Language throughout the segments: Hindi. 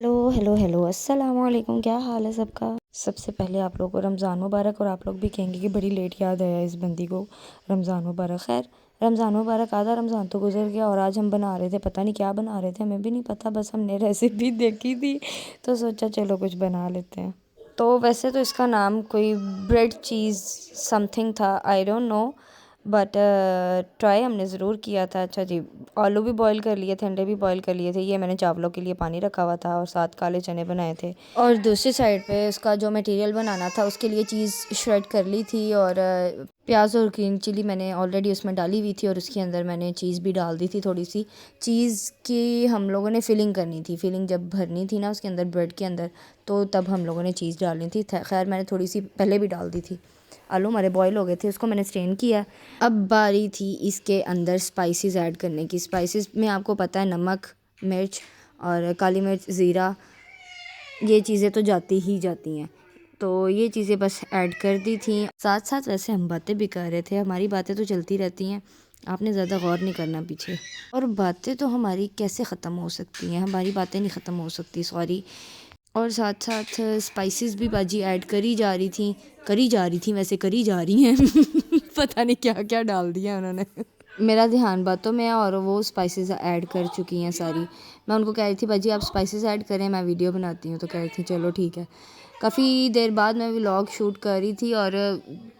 हेलो हेलो हेलो अस्सलाम वालेकुम। क्या हाल है सबका। सबसे पहले आप लोगों को रमज़ान मुबारक। और आप लोग भी कहेंगे कि बड़ी लेट याद आया इस बंदी को। रमज़ान मुबारक। खैर, रमज़ान मुबारक। आधा रमज़ान तो गुजर गया और आज हम बना रहे थे, पता नहीं क्या बना रहे थे, हमें भी नहीं पता, बस हमने रेसिपी देखी थी तो सोचा चलो कुछ बना लेते हैं। तो वैसे तो इसका नाम कोई ब्रेड चीज़ समथिंग था, I don't know, but try हमने ज़रूर किया था। अच्छा जी, आलू भी बॉईल कर लिए थे, अंडे भी बॉईल कर लिए थे। ये मैंने चावलों के लिए पानी रखा हुआ था और साथ काले चने बनाए थे। और दूसरी साइड पे उसका जो मटेरियल बनाना था उसके लिए चीज़ श्रेड कर ली थी। और प्याज और ग्रीन चिली मैंने ऑलरेडी उसमें डाली हुई थी और उसके अंदर मैंने चीज़ भी डाल दी थी। थोड़ी सी चीज़ की हम लोगों ने फिलिंग करनी थी। फिलिंग जब भरनी थी ना उसके अंदर, ब्रेड के अंदर, तो तब हम लोगों ने चीज़ डालनी थी। खैर मैंने थोड़ी सी पहले भी डाल दी थी। आलू हमारे बॉईल हो गए थे, उसको मैंने स्ट्रेन किया। अब बारी थी इसके अंदर स्पाइसेस ऐड करने की। स्पाइसेस में आपको पता है नमक, मिर्च और काली मिर्च, ज़ीरा, ये चीज़ें तो जाती ही जाती हैं। तो ये चीज़ें बस ऐड कर दी थी। साथ साथ वैसे हम बातें भी कर रहे थे, हमारी बातें तो चलती रहती हैं, आपने ज़्यादा गौर नहीं करना पीछे। और बातें तो हमारी कैसे ख़त्म हो सकती हैं, हमारी बातें नहीं ख़त्म हो सकती, सॉरी। और साथ साथ स्पाइसेस भी बाजी ऐड करी जा रही थी, वैसे करी जा रही हैं पता नहीं क्या क्या डाल दिया उन्होंने मेरा ध्यान बातों में है और वो स्पाइसेस ऐड कर चुकी हैं सारी। मैं उनको कह रही थी बाजी आप स्पाइसेस ऐड करें, मैं वीडियो बनाती हूँ, तो कह रही थी चलो ठीक है। काफ़ी देर बाद मैं व्लॉग शूट कर रही थी और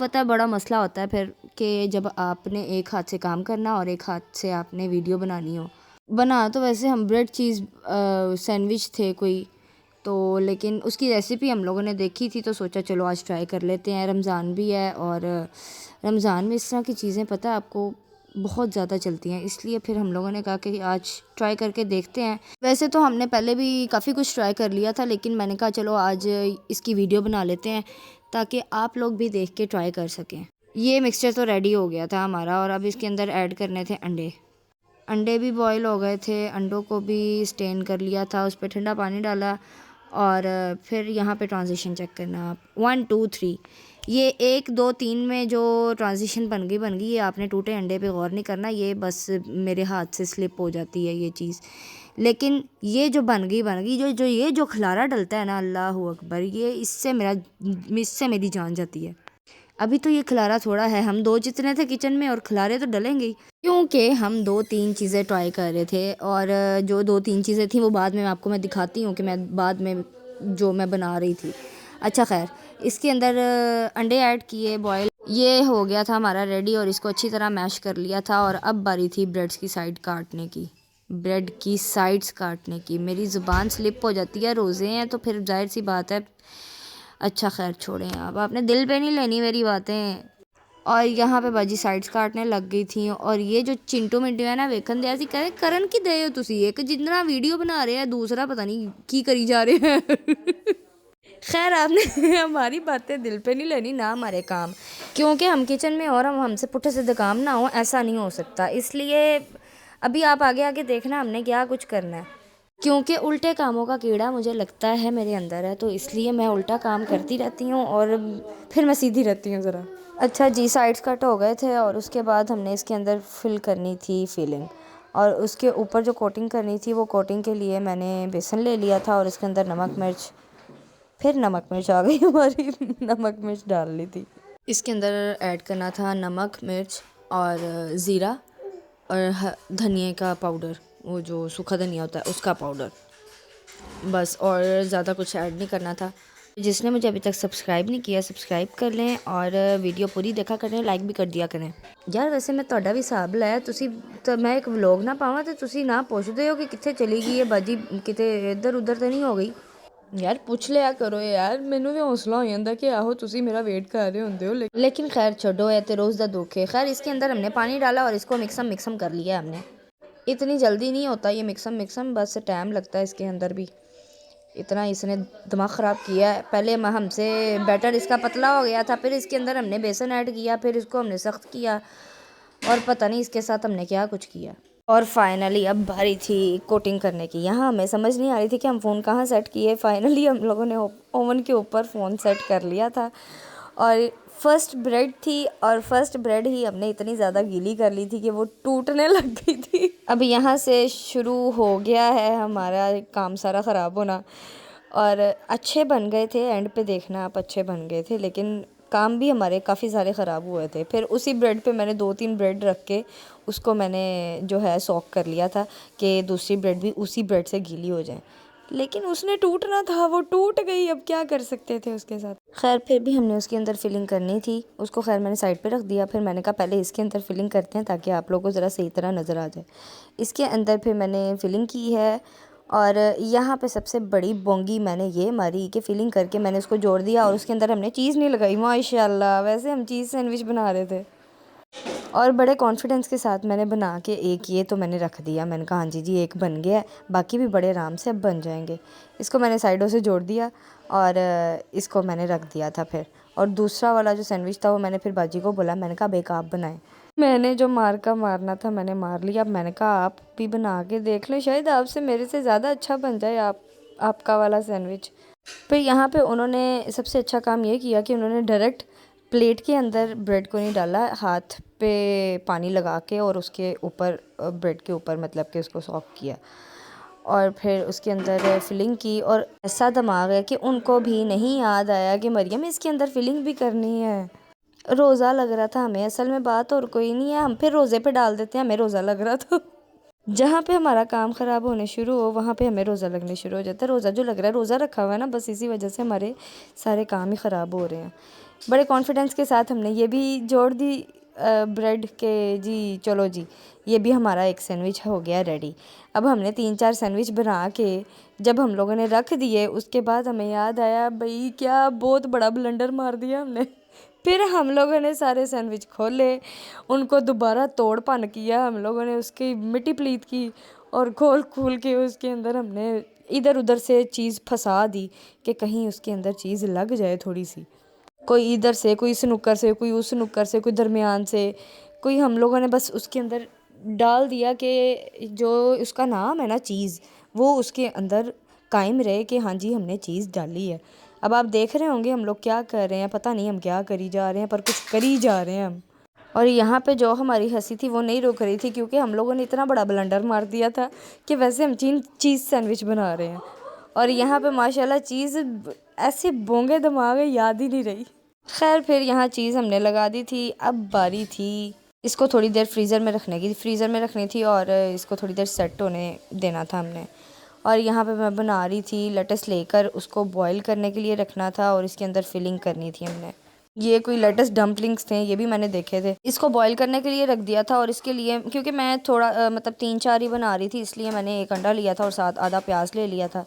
पता है बड़ा मसला होता है फिर कि जब आपने एक हाथ से काम करना और एक हाथ से आपने वीडियो बनानी हो। बना तो वैसे हम ब्रेड चीज़ सैंडविच थे कोई, तो लेकिन उसकी रेसिपी हम लोगों ने देखी थी तो सोचा चलो आज ट्राई कर लेते हैं। रमज़ान भी है और रमज़ान में इस तरह की चीज़ें पता है आपको बहुत ज़्यादा चलती हैं, इसलिए फिर हम लोगों ने कहा कि आज ट्राई करके देखते हैं। वैसे तो हमने पहले भी काफ़ी कुछ ट्राई कर लिया था, लेकिन मैंने कहा चलो आज इसकी वीडियो बना लेते हैं ताकि आप लोग भी देख के ट्राई कर सकें। ये मिक्सचर तो रेडी हो गया था हमारा और अब इसके अंदर ऐड करने थे अंडे। अंडे भी बॉईल हो गए थे, अंडों को भी स्टेन कर लिया था, उस पर ठंडा पानी डाला। और फिर यहाँ पे ट्रांजिशन चेक करना आप, 1 2 3, ये 1 2 3 में जो ट्रांजिशन बन गई, ये आपने टूटे अंडे पे गौर नहीं करना, ये बस मेरे हाथ से स्लिप हो जाती है ये चीज़। लेकिन ये जो बन गई जो जो ये जो खलारा डलता है ना, अल्लाह अकबर, ये इससे मेरी जान जाती है। अभी तो ये खलारा थोड़ा है, हम दो जितने थे किचन में और खलारे तो डलेंगे ही, क्योंकि हम 2 3 चीज़ें ट्राई कर रहे थे। और जो 2 3 चीज़ें थी वो बाद में आपको मैं दिखाती हूँ कि मैं बाद में जो मैं बना रही थी। अच्छा खैर, इसके अंदर अंडे ऐड किए, बॉयल, ये हो गया था हमारा रेडी और इसको अच्छी तरह मैश कर लिया था। और अब बारी थी ब्रेड्स की साइड काटने की, ब्रेड की साइड्स काटने की। मेरी ज़ुबान स्लिप हो जाती है, रोज़े हैं तो फिर जाहिर सी बात है। अच्छा खैर छोड़ें, अब आपने दिल पे नहीं लेनी मेरी बातें। और यहाँ पे बाजी साइड्स काटने लग गई थी। और ये जो चिंटू मिंटू है ना, वेखन दे ऐसी करे करन की दे हो तुसी, एक जितना वीडियो बना रहे हैं दूसरा पता नहीं की करी जा रहे हैं खैर आपने हमारी बातें दिल पे नहीं लेनी ना हमारे काम, क्योंकि हम किचन में और हम हमसे पुट्ठे सीधे काम ना हो, ऐसा नहीं हो सकता। इसलिए अभी आप आगे आगे देखना हमने क्या कुछ करना है, क्योंकि उल्टे कामों का कीड़ा मुझे लगता है मेरे अंदर है, तो इसलिए मैं उल्टा काम करती रहती हूँ और फिर मैं सीधी रहती हूँ ज़रा। अच्छा जी, साइड्स कट हो गए थे और उसके बाद हमने इसके अंदर फिल करनी थी फिलिंग। और उसके ऊपर जो कोटिंग करनी थी, वो कोटिंग के लिए मैंने बेसन ले लिया था और उसके अंदर नमक मिर्च, फिर नमक मिर्च आ गई हमारी नमक मिर्च डाल ली थी। इसके अंदर ऐड करना था नमक मिर्च और ज़ीरा और धनिया का पाउडर, वो जो सूखा धनिया होता है उसका पाउडर, बस। और ज़्यादा कुछ ऐड नहीं करना था। जिसने मुझे अभी तक सब्सक्राइब नहीं किया, सब्सक्राइब कर लें और वीडियो पूरी देखा करें, लाइक भी कर दिया करें। यार वैसे मैं ਤੁਹਾਡਾ भी हिसाब लाया तुसी, तो मैं एक व्लॉग ना पावां तो तुसी ना पुछदे हो कि कित्थे चली गई है बाजी, किते इधर उधर तो नहीं हो गई। यार पुछ लिया करो यार, मैनू भी हौसला हो जाता कि आहो तुसी मेरा वेट कर रहे होंदे हो। लेकिन खैर छोड़ो, है तो रोज़ दा दुख है। खैर इसके अंदर हमने पानी डाला और इसको मिक्सम कर लिया हमने। इतनी जल्दी नहीं होता ये मिक्सम, बस टाइम लगता है इसके अंदर भी। इतना इसने दिमाग ख़राब किया है। पहले हमसे बैटर इसका पतला हो गया था, फिर इसके अंदर हमने बेसन ऐड किया, फिर इसको हमने सख्त किया और पता नहीं इसके साथ हमने क्या कुछ किया। और फाइनली अब बारी थी कोटिंग करने की। यहाँ हमें समझ नहीं आ रही थी कि हम फ़ोन कहाँ सेट किए। फाइनली हम लोगों ने ओवन के ऊपर फ़ोन सेट कर लिया था और फर्स्ट ब्रेड थी और फर्स्ट ब्रेड ही हमने इतनी ज़्यादा गीली कर ली थी कि वो टूटने लग गई थी। अब यहाँ से शुरू हो गया है हमारा काम सारा ख़राब होना। और अच्छे बन गए थे, एंड पे देखना आप, अच्छे बन गए थे, लेकिन काम भी हमारे काफ़ी सारे ख़राब हुए थे। फिर उसी ब्रेड पे मैंने 2-3 ब्रेड रख के उसको मैंने जो है सॉक कर लिया था कि दूसरी ब्रेड भी उसी ब्रेड से गीली हो जाए, लेकिन उसने टूटना था, वो टूट गई। अब क्या कर सकते थे उसके साथ। खैर फिर भी हमने उसके अंदर फिलिंग करनी थी, उसको खैर मैंने साइड पे रख दिया। फिर मैंने कहा पहले इसके अंदर फिलिंग करते हैं ताकि आप लोगों को ज़रा सही तरह नज़र आ जाए। इसके अंदर फिर मैंने फिलिंग की है, और यहाँ पे सबसे बड़ी बोंगी मैंने ये मारी कि फिलिंग करके मैंने उसको जोड़ दिया और उसके अंदर हमने चीज़ नहीं लगाई। माशाल्लाह, वैसे हम चीज़ सैंडविच बना रहे थे और बड़े कॉन्फिडेंस के साथ मैंने बना के एक ये तो मैंने रख दिया। मैंने कहा हाँ जी जी एक बन गया है, बाकी भी बड़े आराम से अब बन जाएंगे। इसको मैंने साइडों से जोड़ दिया और इसको मैंने रख दिया था फिर। और दूसरा वाला जो सैंडविच था वो मैंने फिर बाजी को बोला, मैंने कहा अब एक आप बनाएं। मैंने जो मार का मारना था मैंने मार लिया। अब मैंने कहा आप भी बना के देख लें, शायद आपसे मेरे से ज़्यादा अच्छा बन जाए आपका वाला सैंडविच। फिर यहाँ पे उन्होंने सबसे अच्छा काम ये किया कि उन्होंने डायरेक्ट प्लेट के अंदर ब्रेड को नहीं डाला, हाथ पे पानी लगा के और उसके ऊपर ब्रेड के ऊपर मतलब कि उसको सॉक किया और फिर उसके अंदर फिलिंग की। और ऐसा दिमाग है कि उनको भी नहीं याद आया कि मरियम इसके अंदर फिलिंग भी करनी है। रोज़ा लग रहा था हमें, असल में बात और कोई नहीं है, हम फिर रोज़े पे डाल देते हैं, हमें रोज़ा लग रहा था। जहाँ पे हमारा काम ख़राब होने शुरू हो वहाँ पे हमें रोज़ा लगने शुरू हो जाता है। रोज़ा जो लग रहा है, रोज़ा रखा हुआ है ना, बस इसी वजह से हमारे सारे काम ही ख़राब हो रहे हैं। बड़े कॉन्फिडेंस के साथ हमने ये भी जोड़ दी ब्रेड के, जी चलो जी ये भी हमारा एक सैंडविच हो गया रेडी। अब हमने 3-4 सैंडविच बना के जब हम लोगों ने रख दिए, उसके बाद हमें याद आया भाई क्या बहुत बड़ा ब्लंडर मार दिया हमने। फिर हम लोगों ने सारे सैंडविच खोले, उनको दोबारा तोड़ भन किया, हम लोगों ने उसकी मिट्टी प्लीत की और खोल खोल के उसके अंदर हमने इधर उधर से चीज़ फंसा दी कि कहीं उसके अंदर चीज़ लग जाए थोड़ी सी। कोई इधर से, कोई इस नुक्कड़ से, कोई उस नुक्कड़ से, कोई दरमियान से, कोई हम लोगों ने बस उसके अंदर डाल दिया कि जो उसका नाम है ना चीज़, वो उसके अंदर कायम रहे कि हाँ जी हमने चीज़ डाली है। अब आप देख रहे होंगे हम लोग क्या कर रहे हैं, पता नहीं हम क्या करी जा रहे हैं, पर कुछ करी जा रहे हैं हम। और यहाँ पे जो हमारी हंसी थी वो नहीं रुक रही थी, क्योंकि हम लोगों ने इतना बड़ा ब्लंडर मार दिया था कि वैसे हम चीज़ सैंडविच बना रहे हैं और यहाँ पे माशाल्लाह चीज़ ऐसे बोंगे दिमाग है, याद ही नहीं रही। खैर फिर यहाँ चीज़ हमने लगा दी थी, अब बारी थी इसको थोड़ी देर फ्रीज़र में रखने की। फ्रीज़र में रखनी थी और इसको थोड़ी देर सेट होने देना था हमने। और यहाँ पे मैं बना रही थी लेटस लेकर, उसको बॉईल करने के लिए रखना था और इसके अंदर फिलिंग करनी थी हमने। ये कोई लेटस डम्पलिंग्स थे, ये भी मैंने देखे थे। इसको बॉईल करने के लिए रख दिया था और इसके लिए क्योंकि मैं थोड़ा मतलब 3-4 ही बना रही थी, इसलिए मैंने एक अंडा लिया था और साथ आधा प्याज ले लिया था।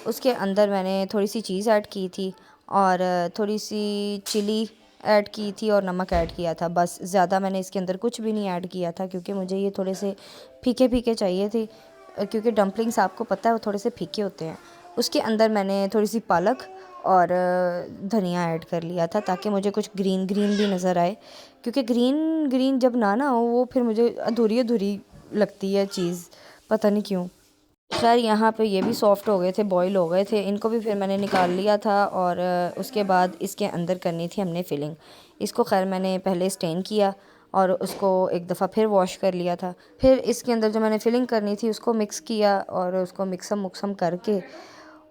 उसके अंदर मैंने थोड़ी सी चीज़ ऐड की थी और थोड़ी सी चिली ऐड की थी और नमक ऐड किया था। बस ज़्यादा मैंने इसके अंदर कुछ भी नहीं ऐड किया था, क्योंकि मुझे ये थोड़े से फीके फीके चाहिए थे, क्योंकि डम्पलिंग्स आपको पता है वो थोड़े से फीके होते हैं। उसके अंदर मैंने थोड़ी सी पालक और धनिया ऐड कर लिया था ताकि मुझे कुछ ग्रीन ग्रीन भी नज़र आए, क्योंकि ग्रीन ग्रीन जब ना हो वो फिर मुझे अधूरी अधूरी लगती है चीज़, पता नहीं क्यों। खैर यहाँ पे ये भी सॉफ़्ट हो गए थे, बॉईल हो गए थे, इनको भी फिर मैंने निकाल लिया था और उसके बाद इसके अंदर करनी थी हमने फिलिंग। इसको खैर मैंने पहले स्टेन किया और उसको एक दफ़ा फिर वॉश कर लिया था। फिर इसके अंदर जो मैंने फिलिंग करनी थी उसको मिक्स किया और उसको मिक्सम मुक्सम करके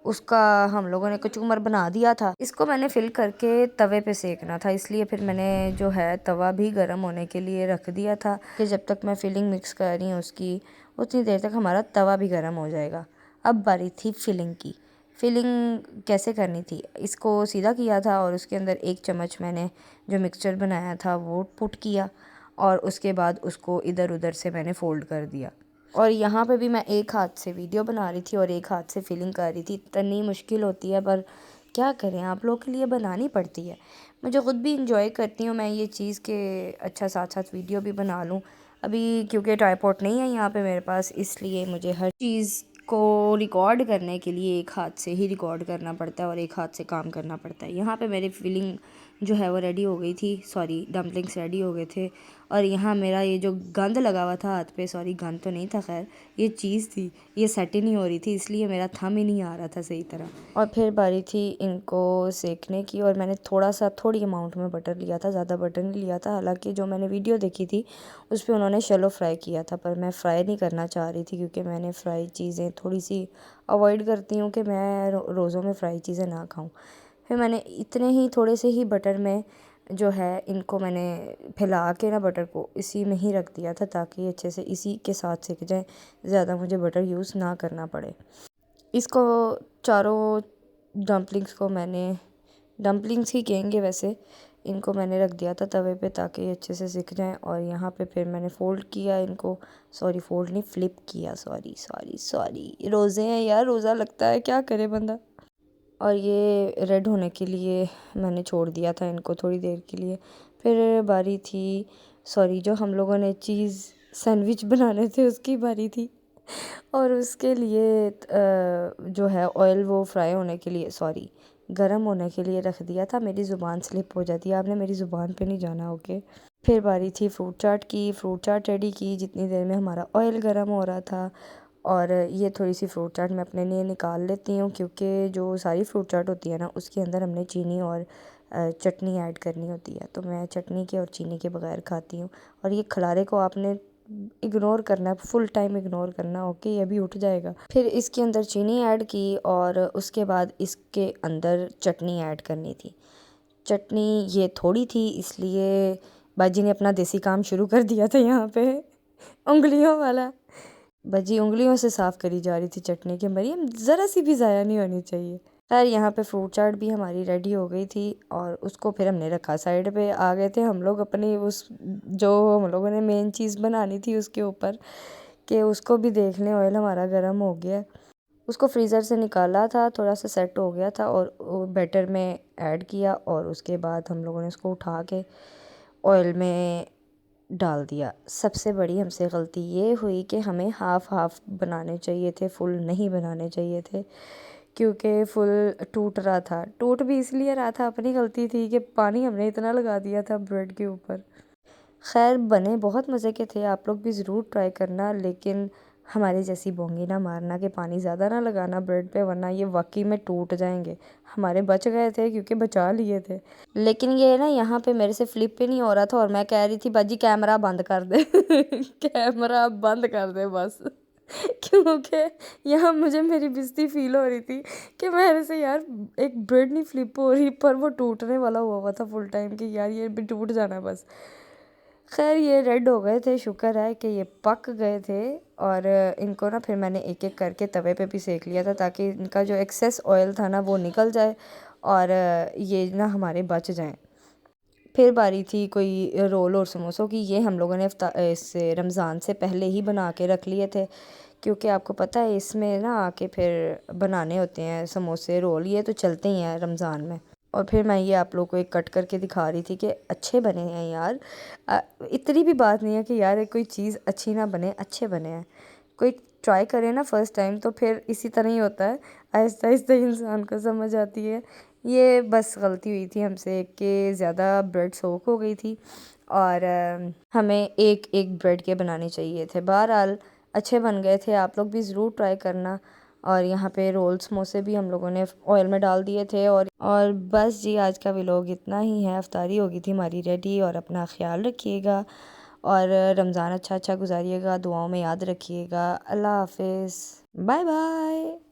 उसका हम लोगों ने कचूमर बना दिया था। इसको मैंने फिल करके तवे पे सेकना था, इसलिए फिर मैंने जो है तवा भी गर्म होने के लिए रख दिया था कि जब तक मैं फिलिंग मिक्स कर रही हूँ उसकी, उतनी देर तक हमारा तवा भी गर्म हो जाएगा। अब बारी थी फिलिंग की। फिलिंग कैसे करनी थी, इसको सीधा किया था और उसके अंदर 1 चम्मच मैंने जो मिक्सचर बनाया था वो पुट किया और उसके बाद उसको इधर उधर से मैंने फ़ोल्ड कर दिया। और यहाँ पे भी मैं एक हाथ से वीडियो बना रही थी और एक हाथ से फिलिंग कर रही थी। इतनी मुश्किल होती है, पर क्या करें, आप लोग के लिए बनानी पड़ती है। मुझे ख़ुद भी इंजॉय करती हूँ मैं ये चीज़ के अच्छा साथ साथ वीडियो भी बना लूँ। अभी क्योंकि ट्राइपॉड नहीं है यहाँ पे मेरे पास, इसलिए मुझे हर चीज़ को रिकॉर्ड करने के लिए एक हाथ से ही रिकॉर्ड करना पड़ता है और एक हाथ से काम करना पड़ता है। यहाँ पे मेरी फिलिंग जो है वो रेडी हो गई थी, सॉरी डम्पलिंग्स रेडी हो गए थे और यहाँ मेरा ये जो गंद लगा हुआ था हाथ पे, सॉरी गंद तो नहीं था, खैर ये चीज़ थी, ये सेट ही नहीं हो रही थी, इसलिए मेरा थंब ही नहीं आ रहा था सही तरह। और फिर बारी थी इनको सेकने की, और मैंने थोड़ी अमाउंट में बटर लिया था, ज़्यादा बटर नहीं लिया था। हालांकि जो मैंने वीडियो देखी थी उस पर उन्होंने शैलो फ्राई किया था, पर मैं फ्राई नहीं करना चाह रही थी क्योंकि मैंने फ्राई चीज़ें थोड़ी सी अवॉइड करती हूँ कि मैं रोज़ों में फ्राई चीज़ें ना खाऊँ। फिर मैंने इतने ही थोड़े से ही बटर में जो है इनको मैंने फैला के ना बटर को इसी में ही रख दिया था ताकि अच्छे से इसी के साथ सिक जाए, ज़्यादा मुझे बटर यूज़ ना करना पड़े। इसको चारों डम्पलिंग्स ही कहेंगे वैसे, इनको मैंने रख दिया था तवे पे ताकि अच्छे से सिक जाएं। और यहाँ पे फिर मैंने फ़ोल्ड किया इनको, सॉरी फ़ोल्ड नहीं, फ्लिप किया, सॉरी रोज़े हैं यार, रोज़ा लगता है, क्या करे बंदा। और ये रेड होने के लिए मैंने छोड़ दिया था इनको थोड़ी देर के लिए। फिर बारी थी, सॉरी, जो हम लोगों ने चीज़ सैंडविच बनाने थे उसकी बारी थी। और उसके लिए जो है ऑयल वो फ्राई होने के लिए, सॉरी, गरम होने के लिए रख दिया था। मेरी ज़ुबान स्लिप हो जाती है, आपने मेरी ज़ुबान पे नहीं जाना, ओके। फिर बारी थी फ्रूट चाट की, फ्रूट चाट रेडी की जितनी देर में हमारा ऑयल गरम हो रहा था। और ये थोड़ी सी फ्रूट चाट मैं अपने लिए निकाल लेती हूँ क्योंकि जो सारी फ्रूट चाट होती है ना उसके अंदर हमने चीनी और चटनी ऐड करनी होती है, तो मैं चटनी के और चीनी के बगैर खाती हूँ। और ये खलारे को आपने इग्नोर करना है, फुल टाइम इग्नोर करना, ओके, ये भी उठ जाएगा। फिर इसके अंदर चीनी ऐड की और उसके बाद इसके अंदर चटनी ऐड करनी थी। चटनी ये थोड़ी थी इसलिए बाजी ने अपना देसी काम शुरू कर दिया था यहाँ पे, उंगलियों वाला। बजी उंगलियों से साफ़ करी जा रही थी चटनी की, मरियम ज़रा सी भी ज़ाया नहीं होनी चाहिए। खैर यहाँ पे फ्रूट चाट भी हमारी रेडी हो गई थी और उसको फिर हमने रखा साइड पे। आ गए थे हम लोग अपनी उस जो हम लोगों ने मेन चीज़ बनानी थी उसके ऊपर, कि उसको भी देख लें, ऑयल हमारा गर्म हो गया। उसको फ्रीज़र से निकाला था, थोड़ा सा सेट हो गया था और बैटर में ऐड किया और उसके बाद हम लोगों ने उसको उठा के ऑयल में डाल दिया। सबसे बड़ी हमसे गलती ये हुई कि हमें हाफ़ हाफ़ बनाने चाहिए थे, फुल नहीं बनाने चाहिए थे, क्योंकि फुल टूट रहा था। टूट भी इसलिए रहा था, अपनी गलती थी कि पानी हमने इतना लगा दिया था ब्रेड के ऊपर। खैर बने बहुत मज़े के थे, आप लोग भी ज़रूर ट्राई करना, लेकिन हमारी जैसी बोंगी ना मारना कि पानी ज़्यादा ना लगाना ब्रेड पे, वरना ये वाकई में टूट जाएंगे। हमारे बच गए थे क्योंकि बचा लिए थे, लेकिन ये ना यहाँ पे मेरे से फ्लिप पे नहीं हो रहा था और मैं कह रही थी बाजी कैमरा बंद कर दे कैमरा बंद कर दे बस क्योंकि यहाँ मुझे मेरी बेइज्जती फील हो रही थी कि मेरे से यार एक ब्रेड नहीं फ्लिप हो रही, पर वो टूटने वाला हुआ था फुल टाइम कि यार ये भी टूट जाना बस। खैर ये रेड हो गए थे, शुक्र है कि ये पक गए थे। और इनको ना फिर मैंने एक एक करके तवे पे भी सेक लिया था ताकि इनका जो एक्सेस ऑयल था ना वो निकल जाए और ये ना हमारे बच जाएं। फिर बारी थी कोई रोल और समोसों की, ये हम लोगों ने इससे रमज़ान से पहले ही बना के रख लिए थे क्योंकि आपको पता है इसमें ना आके फिर बनाने होते हैं समोसे रोल, ये तो चलते ही हैं रमज़ान में। और फिर मैं ये आप लोग को एक कट करके दिखा रही थी कि अच्छे बने हैं यार। इतनी भी बात नहीं है कि यार कोई चीज़ अच्छी ना बने, अच्छे बने हैं। कोई ट्राई करे ना फर्स्ट टाइम तो फिर इसी तरह ही होता है, आहिस्ता आहिस्ता इंसान को समझ आती है। ये बस गलती हुई थी हमसे कि ज़्यादा ब्रेड सोक हो गई थी और हमें एक एक ब्रेड के बनाने चाहिए थे। बहरहाल अच्छे बन गए थे, आप लोग भी ज़रूर ट्राई करना। और यहाँ पे रोल समोसे भी हम लोगों ने ऑयल में डाल दिए थे। और बस जी, आज का व्लॉग इतना ही है। अफ्तारी हो गई थी हमारी रेडी, और अपना ख्याल रखिएगा और रमज़ान अच्छा अच्छा गुजारिएगा, दुआओं में याद रखिएगा। अल्लाह हाफिज़, बाय बाय।